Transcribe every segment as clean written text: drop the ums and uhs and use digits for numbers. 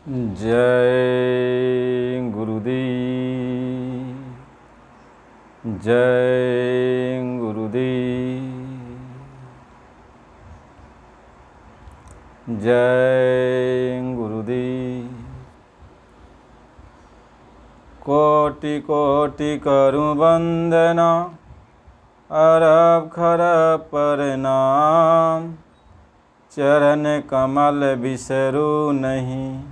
जय गुरुदेव, जय गुरुदेव, जय गुरुदेव। कोटि कोटि करूं वंदना, अरब खरब प्रणाम। चरण कमल बिसरू नहीं,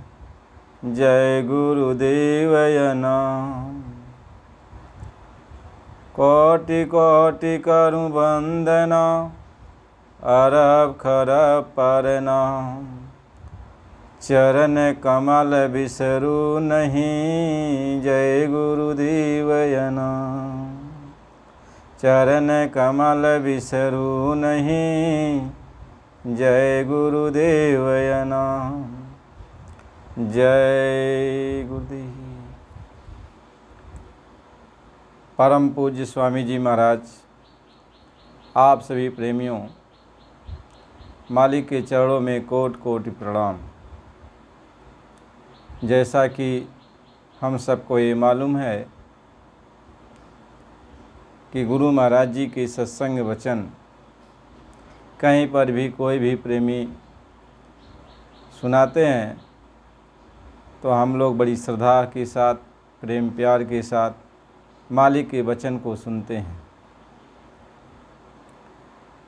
जय गुरुदेव नाम। कोटि कोटि करूं वंदना, अरब खरब प्रणाम। चरण कमल बिसरू नहीं, जय गुरुदेव नाम। चरण कमल बिसरू नहीं, जय गुरुदेव नाम। जय गुरुदेव। परम पूज्य स्वामी जी महाराज, आप सभी प्रेमियों, मालिक के चरणों में कोटि कोटि प्रणाम। जैसा कि हम सबको ये मालूम है कि गुरु महाराज जी के सत्संग वचन कहीं पर भी कोई भी प्रेमी सुनाते हैं तो हम लोग बड़ी श्रद्धा के साथ, प्रेम प्यार के साथ मालिक के वचन को सुनते हैं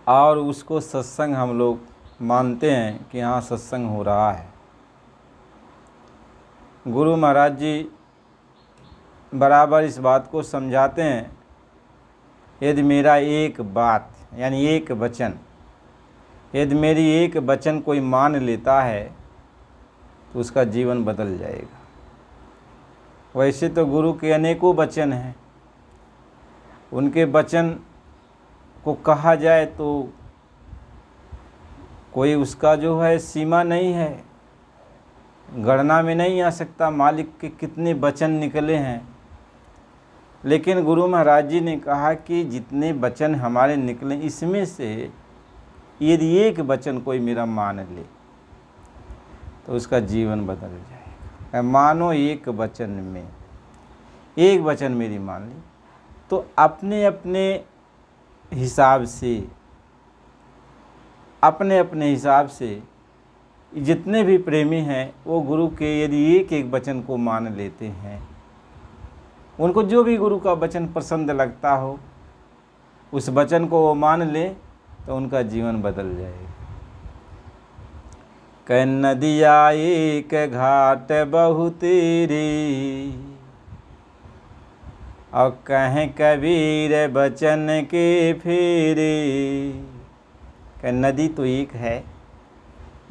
और उसको सत्संग हम लोग मानते हैं कि हाँ सत्संग हो रहा है। गुरु महाराज जी बराबर इस बात को समझाते हैं, यदि मेरा एक बात यानी एक वचन, यदि मेरी एक वचन कोई मान लेता है तो उसका जीवन बदल जाएगा। वैसे तो गुरु के अनेकों वचन हैं, उनके वचन को कहा जाए तो कोई उसका जो है सीमा नहीं है, गणना में नहीं आ सकता मालिक के कितने वचन निकले हैं। लेकिन गुरु महाराज जी ने कहा कि जितने वचन हमारे निकले इसमें से यदि एक वचन कोई मेरा मान ले तो उसका जीवन बदल जाएगा। मानो एक वचन में, एक वचन मेरी मान ली तो अपने अपने हिसाब से, अपने अपने हिसाब से जितने भी प्रेमी हैं वो गुरु के यदि एक एक वचन को मान लेते हैं, उनको जो भी गुरु का वचन पसंद लगता हो उस वचन को वो मान ले तो उनका जीवन बदल जाएगा। कह नदिया एक घाट बहु तेरी, और कहें कबीर बचन के फेरे। कह नदी तो एक है,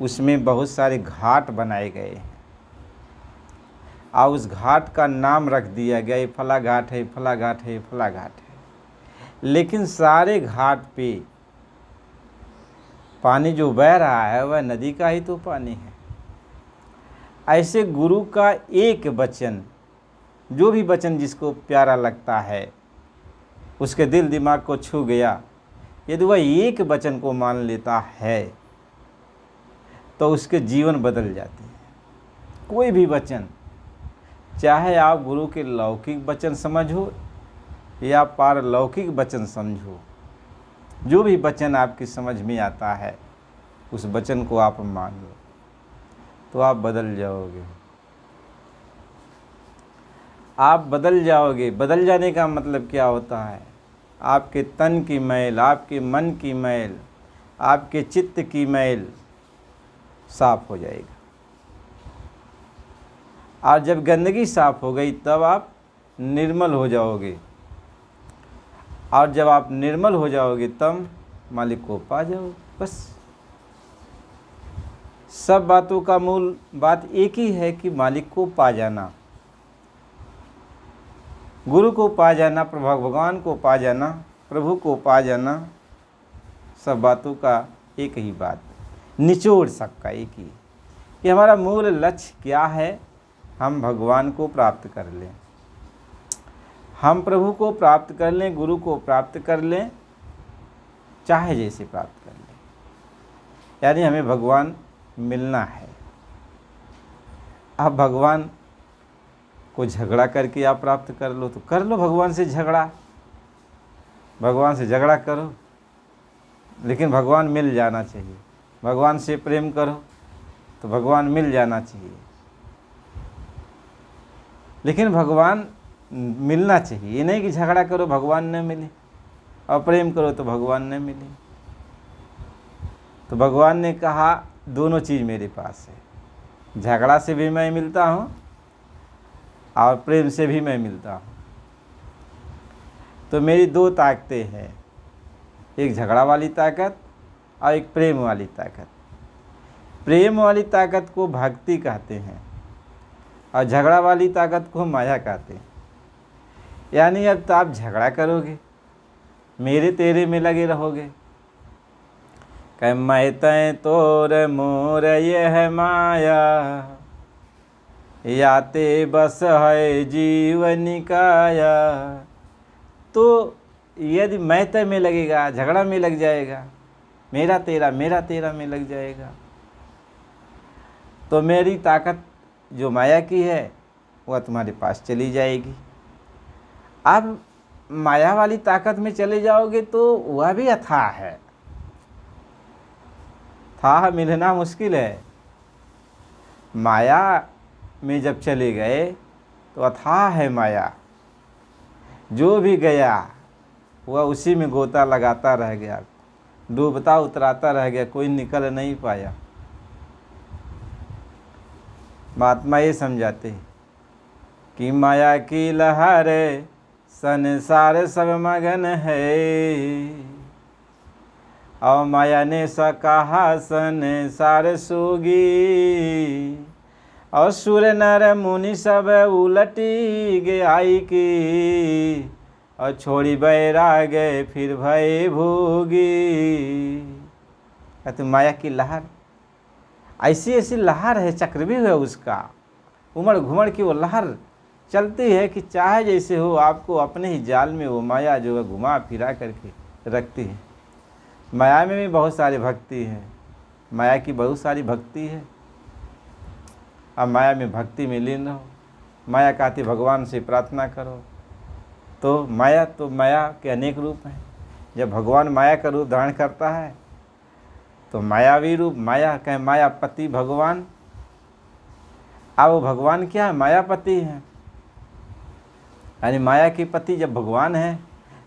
उसमें बहुत सारे घाट बनाए गए हैं और उस घाट का नाम रख दिया गया, ये फला घाट है, फला घाट है, फला घाट है। लेकिन सारे घाट पे पानी जो बह रहा है वह नदी का ही तो पानी है। ऐसे गुरु का एक वचन, जो भी वचन जिसको प्यारा लगता है, उसके दिल दिमाग को छू गया, यदि वह एक वचन को मान लेता है तो उसके जीवन बदल जाते हैं। कोई भी वचन, चाहे आप गुरु के लौकिक वचन समझो या पारलौकिक वचन समझो, जो भी वचन आपकी समझ में आता है उस वचन को आप मान लो तो आप बदल जाओगे। आप बदल जाओगे। बदल जाने का मतलब क्या होता है? आपके तन की मैल, आपके मन की मैल, आपके चित्त की मैल साफ हो जाएगा। और जब गंदगी साफ हो गई तब आप निर्मल हो जाओगे, और जब आप निर्मल हो जाओगे तब मालिक को पा जाओगे। बस सब बातों का मूल बात एक ही है कि मालिक को पा जाना, गुरु को पा जाना, भगवान को पा जाना, प्रभु को पा जाना। सब बातों का एक ही बात, निचोड़ सबका एक ही कि हमारा मूल लक्ष्य क्या है। हम भगवान को प्राप्त कर लें, हम प्रभु को प्राप्त कर लें, गुरु को प्राप्त कर लें, चाहे जैसे प्राप्त कर लें। यानी हमें भगवान मिलना है। आप भगवान को झगड़ा करके आप प्राप्त कर लो तो कर लो भगवान से झगड़ा, भगवान से झगड़ा करो, लेकिन भगवान मिल जाना चाहिए। भगवान से प्रेम करो तो भगवान मिल जाना चाहिए, लेकिन भगवान मिलना चाहिए। ये नहीं कि झगड़ा करो भगवान न मिले और प्रेम करो तो भगवान न मिले। तो भगवान ने कहा दोनों चीज़ मेरे पास है, झगड़ा से भी मैं मिलता हूँ और प्रेम से भी मैं मिलता हूँ। तो मेरी दो ताकतें हैं, एक झगड़ा वाली ताकत और एक प्रेम वाली ताकत। प्रेम वाली ताकत को भक्ति कहते हैं और झगड़ा वाली ताकत को माया कहते हैं। यानी अब तो आप झगड़ा करोगे, मेरे तेरे में लगे रहोगे, कह मैं तय तोर मोर यह माया, याते बस है जीवन काया। तो यदि मैं तय में लगेगा, झगड़ा में लग जाएगा, मेरा तेरा में लग जाएगा, तो मेरी ताकत जो माया की है वह तुम्हारे पास चली जाएगी। अब माया वाली ताकत में चले जाओगे तो वह भी अथाह है, था मिलना मुश्किल है। माया में जब चले गए तो अथाह है माया, जो भी गया वह उसी में गोता लगाता रह गया, डूबता उतराता रह गया, कोई निकल नहीं पाया। महात्मा ये समझाते हैं कि माया की लहर संसार सब मगन है, और माया ने सा कहा संसार सोगी, और सुर नर मुनि सब उलटी गई की, और छोड़ी बैराग फिर भय भोगी। तो माया की लहर ऐसी ऐसी लहर है, चक्रव्यूह है उसका, उमड़ घुमड़ की वो लहर चलती है कि चाहे जैसे हो आपको अपने ही जाल में वो माया जो है घुमा फिरा करके रखती है। माया में भी बहुत सारी भक्ति है, माया की बहुत सारी भक्ति है। अब माया में भक्ति में लीन रहो, माया कहती भगवान से प्रार्थना करो। तो माया के अनेक रूप हैं। जब भगवान माया का रूप धारण करता है तो मायावी रूप, माया कहे मायापति भगवान। अब वो भगवान क्या है? मायापति हैं, यानी माया के पति जब भगवान है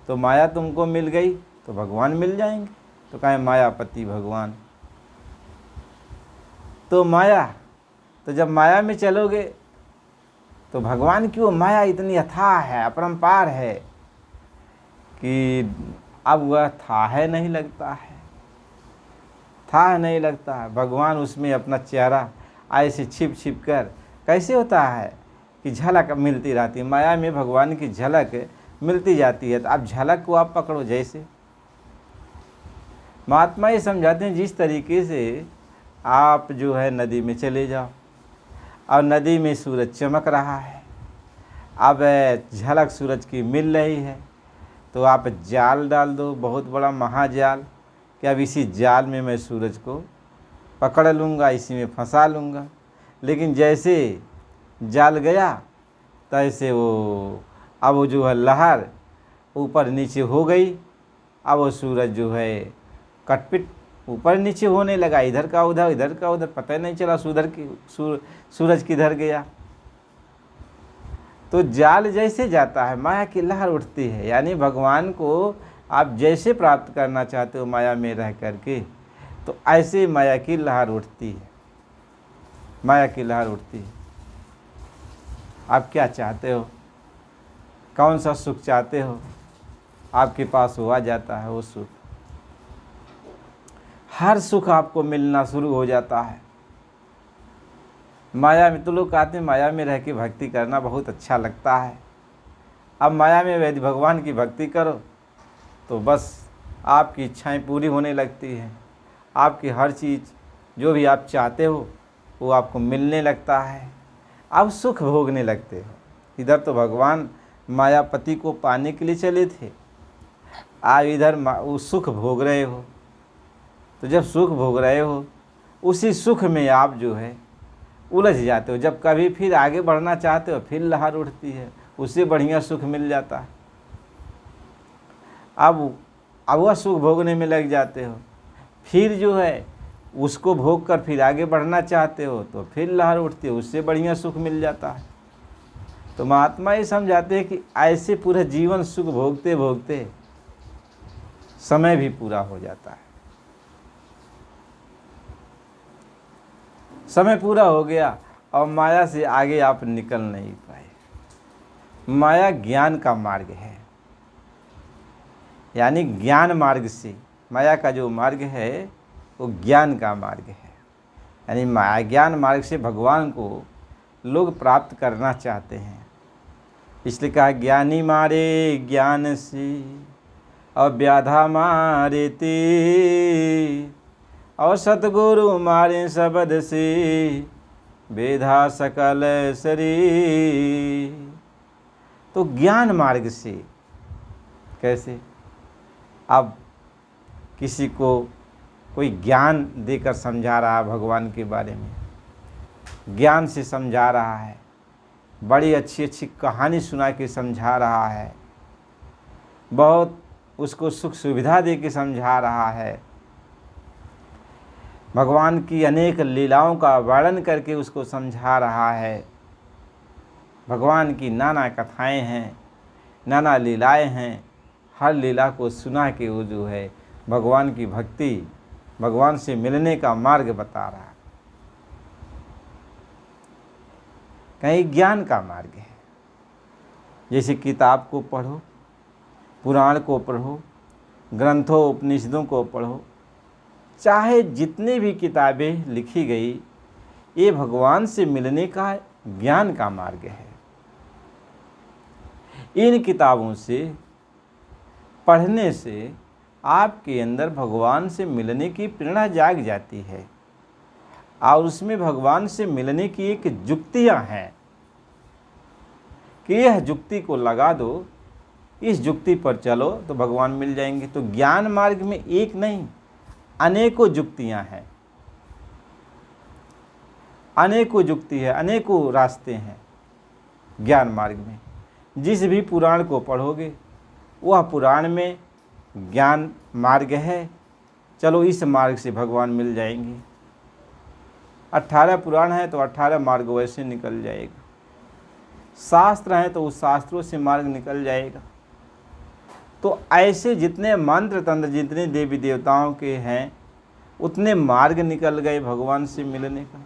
तो माया तुमको मिल गई तो भगवान मिल जाएंगे। तो कहे मायापति भगवान। तो माया, तो जब माया में चलोगे तो भगवान की वो माया इतनी अथाह है, अपरंपार है कि अब वह थाह नहीं लगता है, थाह नहीं लगता है। भगवान उसमें अपना चेहरा ऐसे छिप छिप कर, कैसे होता है कि झलक मिलती रहती है, माया में भगवान की झलक मिलती जाती है। तो अब झलक को आप पकड़ो। जैसे महात्मा ये समझाते हैं, जिस तरीके से आप जो है नदी में चले जाओ और नदी में सूरज चमक रहा है, अब झलक सूरज की मिल रही है, तो आप जाल डाल दो, बहुत बड़ा महाजाल, कि अब इसी जाल में मैं सूरज को पकड़ लूँगा, इसी में फंसा लूँगा। लेकिन जैसे जाल गया तैसे अब वो जो है लहर ऊपर नीचे हो गई। अब वो सूरज जो है कटपिट ऊपर नीचे होने लगा, इधर का उधर, इधर का उधर, पता ही नहीं चला सूरज किधर गया। तो जाल जैसे जाता है माया की लहर उठती है। यानी भगवान को आप जैसे प्राप्त करना चाहते हो माया में रह करके, तो ऐसे माया की लहर उठती है, माया की लहर उठती है। आप क्या चाहते हो, कौन सा सुख चाहते हो, आपके पास हुआ जाता है वो सुख। हर सुख आपको मिलना शुरू हो जाता है माया में। तो लोग कहते हैं माया में रह के भक्ति करना बहुत अच्छा लगता है। अब माया में यदि भगवान की भक्ति करो तो बस आपकी इच्छाएं पूरी होने लगती हैं, आपकी हर चीज़ जो भी आप चाहते हो वो आपको मिलने लगता है, आप सुख भोगने लगते हो। इधर तो भगवान मायापति को पाने के लिए चले थे, आप इधर वो सुख भोग रहे हो। तो जब सुख भोग रहे हो, उसी सुख में आप जो है उलझ जाते हो। जब कभी फिर आगे बढ़ना चाहते हो फिर लहर उठती है, उससे बढ़िया सुख मिल जाता है। अब वह सुख भोगने में लग जाते हो, फिर जो है उसको भोग कर फिर आगे बढ़ना चाहते हो तो फिर लहर उठती है, उससे बढ़िया सुख मिल जाता है। तो महात्मा ये समझाते हैं कि ऐसे पूरा जीवन सुख भोगते भोगते समय भी पूरा हो जाता है। समय पूरा हो गया और माया से आगे आप निकल नहीं पाए। माया ज्ञान का मार्ग है, यानी ज्ञान मार्ग से, माया का जो मार्ग है वो ज्ञान का मार्ग है। यानी माया ज्ञान मार्ग से भगवान को लोग प्राप्त करना चाहते हैं। इसलिए कहा ज्ञानी मारे ज्ञान से और व्याधा मारे ते, और सतगुरु मारे शब्द से वेधा सकल शरीर। तो ज्ञान मार्ग से कैसे? अब किसी को कोई ज्ञान देकर समझा रहा है, भगवान के बारे में ज्ञान से समझा रहा है, बड़ी अच्छी अच्छी कहानी सुना के समझा रहा है, बहुत उसको सुख सुविधा दे के समझा रहा है, भगवान की अनेक लीलाओं का वर्णन करके उसको समझा रहा है। भगवान की नाना कथाएं हैं, नाना लीलाएं हैं, हर लीला को सुना के वो जो है भगवान की भक्ति, भगवान से मिलने का मार्ग बता रहा है। कहीं ज्ञान का मार्ग है, जैसे किताब को पढ़ो, पुराण को पढ़ो, ग्रंथों उपनिषदों को पढ़ो, चाहे जितनी भी किताबें लिखी गई, ये भगवान से मिलने का ज्ञान का मार्ग है। इन किताबों से पढ़ने से आपके अंदर भगवान से मिलने की प्रेरणा जाग जाती है और उसमें भगवान से मिलने की एक जुक्तियां हैं कि यह जुक्ति को लगा दो, इस जुक्ति पर चलो तो भगवान मिल जाएंगे। तो ज्ञान मार्ग में एक नहीं, अनेकों जुक्तियां हैं, अनेकों जुक्ति है, अनेकों रास्ते हैं ज्ञान मार्ग में। जिस भी पुराण को पढ़ोगे वह पुराण में ज्ञान मार्ग है, चलो इस मार्ग से भगवान मिल जाएंगे। 18 पुराण है तो 18 मार्ग वैसे निकल जाएगा, शास्त्र हैं तो उस शास्त्रों से मार्ग निकल जाएगा। तो ऐसे जितने मंत्र तंत्र, जितने देवी देवताओं के हैं, उतने मार्ग निकल गए भगवान से मिलने का।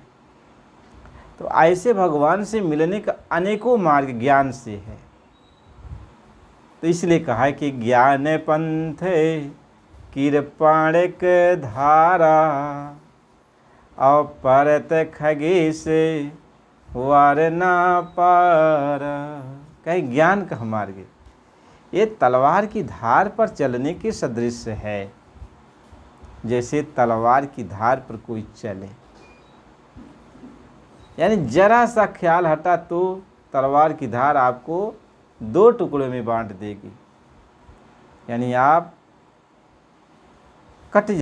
तो ऐसे भगवान से मिलने का अनेकों मार्ग ज्ञान से है। तो इसलिए कहा है कि ज्ञान पंथ कृपाणिक धारा और परत खगे से वार ना पार। कहीं ज्ञान का मार्ग ये तलवार की धार पर चलने के सदृश है, जैसे तलवार की धार पर कोई चले, यानी जरा सा ख्याल हटा तो तलवार की धार आपको 2 टुकड़ों में बांट देगी, यानी आप कट